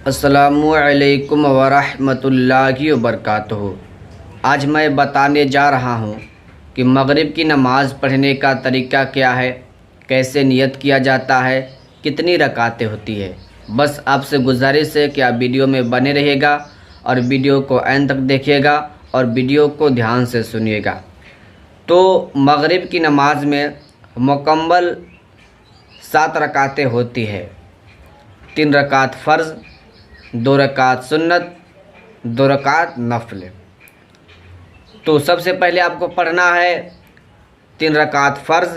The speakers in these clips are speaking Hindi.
अस्सलामुअलैकुम वरहमतुल्लाहि वबरकातुहू। आज मैं बताने जा रहा हूँ कि मगरिब की नमाज़ पढ़ने का तरीका क्या है, कैसे नियत किया जाता है, कितनी रकातें होती है। बस आपसे गुजारिश है कि आप वीडियो में बने रहिएगा और वीडियो को एंड तक देखिएगा और वीडियो को ध्यान से सुनिएगा। तो मगरिब की नमाज में मुकम्मल 7 रकातें होती है। 3 रकात फ़र्ज़, 2 रकात सुन्नत, 2 रकात नफल। तो सबसे पहले आपको पढ़ना है 3 रकात फ़र्ज़,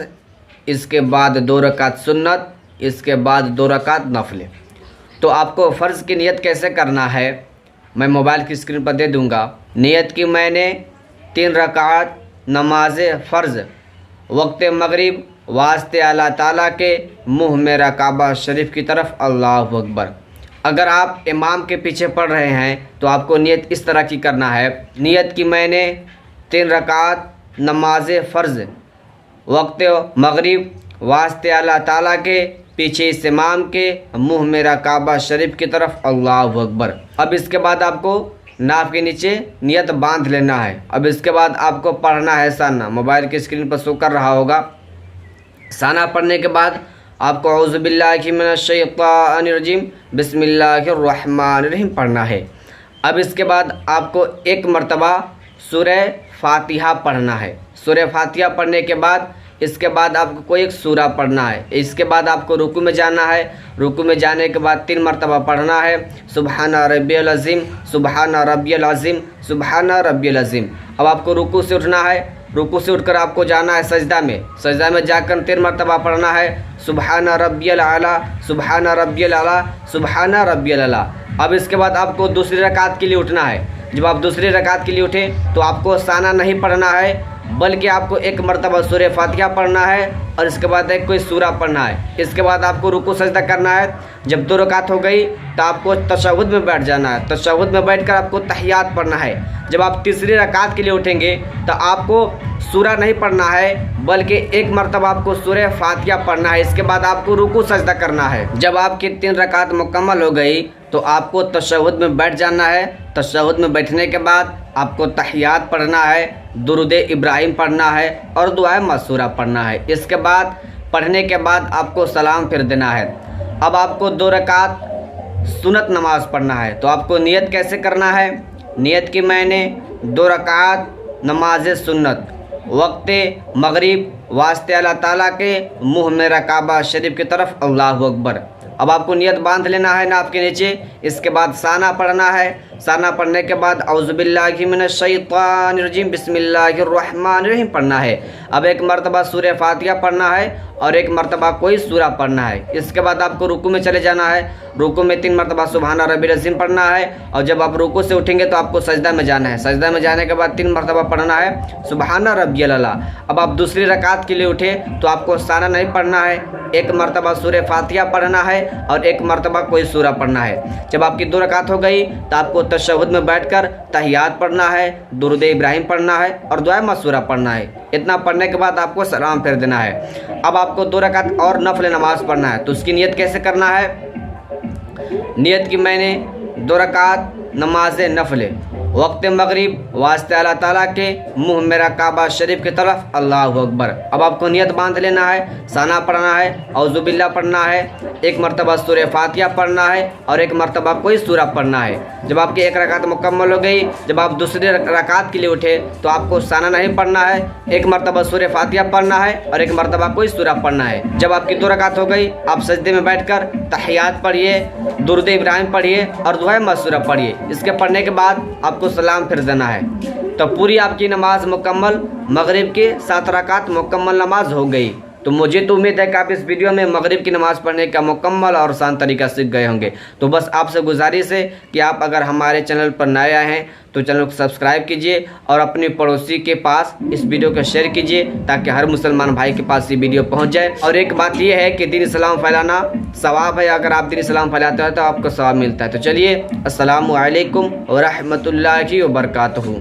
इसके बाद 2 रकात सुन्नत, इसके बाद 2 रकात नफल। तो आपको फ़र्ज़ की नियत कैसे करना है मैं मोबाइल की स्क्रीन पर दे दूंगा। नियत की मैंने 3 रकात नमाज फ़र्ज़ वक्त मगरिब वास्ते अल्लाह ताला के मुँह मेरा काबा शरीफ की तरफ अल्लाहु अकबर। अगर आप इमाम के पीछे पढ़ रहे हैं तो आपको नियत इस तरह की करना है। नियत की मैंने 3 रकात नमाज फ़र्ज़ वक्त मगरिब वास्ते अल्लाह ताला के पीछे इस इमाम के मुँह मेरा काबा शरीफ की तरफ अल्लाहु अकबर। अब इसके बाद आपको नाफ के नीचे नियत बांध लेना है। अब इसके बाद आपको पढ़ना है साना। मोबाइल की स्क्रीन पर शो कर रहा होगा। साना पढ़ने के बाद आपको औज़ु बिल्लाहि मिनश शैतानिर रजीम बिस्मिल्लाहिर्रहमानिर्रहीम पढ़ना है। अब इसके बाद आपको एक मरतबा सूरह फातिहा पढ़ना है। सूरह फातिहा पढ़ने के बाद इसके बाद आपको कोई एक सूरा पढ़ना है। इसके बाद आपको रुकू में जाना है। रुकू में जाने के बाद 3 मरतबा पढ़ना है सुबहाना रब्बियल अज़ीम, सुबहाना रब्बियल अज़ीम, सुबहाना रब्बियल अज़ीम। अब आपको रुकू से उठना है। रुकू से उठकर आपको जाना है सजदा में। सजदा में जाकर 3 मरतबा पढ़ना है सुबहाना रब्बियल आला, सुबहाना रब्बियल आला, सुबहाना रब्बियल आला। अब इसके बाद आपको दूसरी रकात के लिए उठना है। जब आप दूसरी रकात के लिए उठें तो आपको साना नहीं पढ़ना है, बल्कि आपको एक मरतबा सूरह फातिहा पढ़ना है और इसके बाद एक कोई सूरा पढ़ना है। इसके बाद आपको रुकू सजदा करना है। जब 2 रकात हो गई तो आपको तशहुद में बैठ जाना है। तशहुद में बैठकर आपको तहियात पढ़ना है। जब आप तीसरी रकात के लिए उठेंगे तो आपको सूरा नहीं पढ़ना है, बल्कि एक मरतबा आपको सूरह फातिहा पढ़ना है। इसके बाद आपको रुकू सजदा करना है। जब आपकी 3 रकात मुकम्मल हो गई तो आपको तशहुद में बैठ जाना है। तशहुद में बैठने के बाद आपको तहियात पढ़ना है, दुरूद इब्राहिम पढ़ना है और दुआए मसूरा पढ़ना है। इसके बाद पढ़ने के बाद आपको सलाम फिर देना है। अब आपको 2 रकात सुन्नत नमाज पढ़ना है। तो आपको नियत कैसे करना है। नियत की मैंने 2 रकात नमाज सुन्नत वक्त मगरिब वास्ते अल्लाह ताला के मुँह मेरा काबा शरीफ की तरफ अल्लाहु अकबर। अब आपको नियत बांध लेना है नाफ के नीचे। इसके बाद साना पढ़ना है। साना पढ़ने के बाद औज़ु बिल्लाहि मिनश शैतानिर रजीम बिस्मिल्लाहिर्रहमानिर्रहीम पढ़ना है। अब एक मरतबा सूरह फातिहा पढ़ना है और एक मरतबा कोई सूरा पढ़ना है। इसके बाद आपको रुकू में चले जाना है। रुकू में 3 मरतबा सुबहाना रब्बिल अज़ीम पढ़ना है और जब आप रुकू से उठेंगे तो आपको सजदा में जाना है। सजदा में जाने के बाद 3 मरतबा पढ़ना है सुबहाना रब्बियल आला। अब आप दूसरी रकात के लिए उठे तो आपको साना नहीं पढ़ना है। एक मरतबा सूरह फातिहा पढ़ना है और एक मरतबा कोई सूरा पढ़ना है। जब आपकी 2 रकात हो गई तो आपको तशहुद में बैठकर तहियात पढ़ना है, दुरूद इब्राहिम पढ़ना है और दुआए मसूरा पढ़ना है। इतना पढ़ने के बाद आपको सलाम फेर देना है। अब आपको 2 रकात और नफल नमाज पढ़ना है। तो उसकी नियत कैसे करना है। नियत की मैंने 2 रकात नमाज नफल वक्त मगरिब वास्ते अल्लाह ताला के मुँह मेरा काबा शरीफ की तरफ अल्लाहु अकबर। अब आपको नियत बांध लेना है। साना पढ़ना है, औज़ु बिल्लाह पढ़ना है, एक मरतबा सूरह फातिहा पढ़ना है और एक मरतबा कोई सूरा पढ़ना है। जब आपकी 1 रकात मुकम्मल हो गई, जब आप दूसरी रकात के लिए उठे तो आपको साना नहीं पढ़ना है। एक मरतबा सूरह फातिहा पढ़ना है और एक मरतबा कोई सूरा पढ़ना है। जब आपकी 2 रकात हो गई आप सजदे में बैठकर तहियात पढ़िए, दुरूद इब्राहिम पढ़िए और दुआए मसूरा पढ़िए। इसके पढ़ने के बाद आपको सलाम फिर देना है। तो पूरी आपकी नमाज मुकम्मल, मगरिब के 7 रकात मुकम्मल नमाज हो गई। तो मुझे तो उम्मीद है कि आप इस वीडियो में मगरिब की नमाज़ पढ़ने का मुकम्मल और आसान तरीका सीख गए होंगे। तो बस आपसे गुजारिश है कि आप अगर हमारे चैनल पर नए आए हैं तो चैनल को सब्सक्राइब कीजिए और अपने पड़ोसी के पास इस वीडियो को शेयर कीजिए ताकि हर मुसलमान भाई के पास ये वीडियो पहुंच जाए। और एक बात ये है कि दीन इस्लाम फैलाना सवाब है। अगर आप दीन इस्लाम फैलाते हो तो आपको सवाब मिलता है। तो चलिए, अस्सलामु अलैकुम व रहमतुल्लाहि व बरकातहू।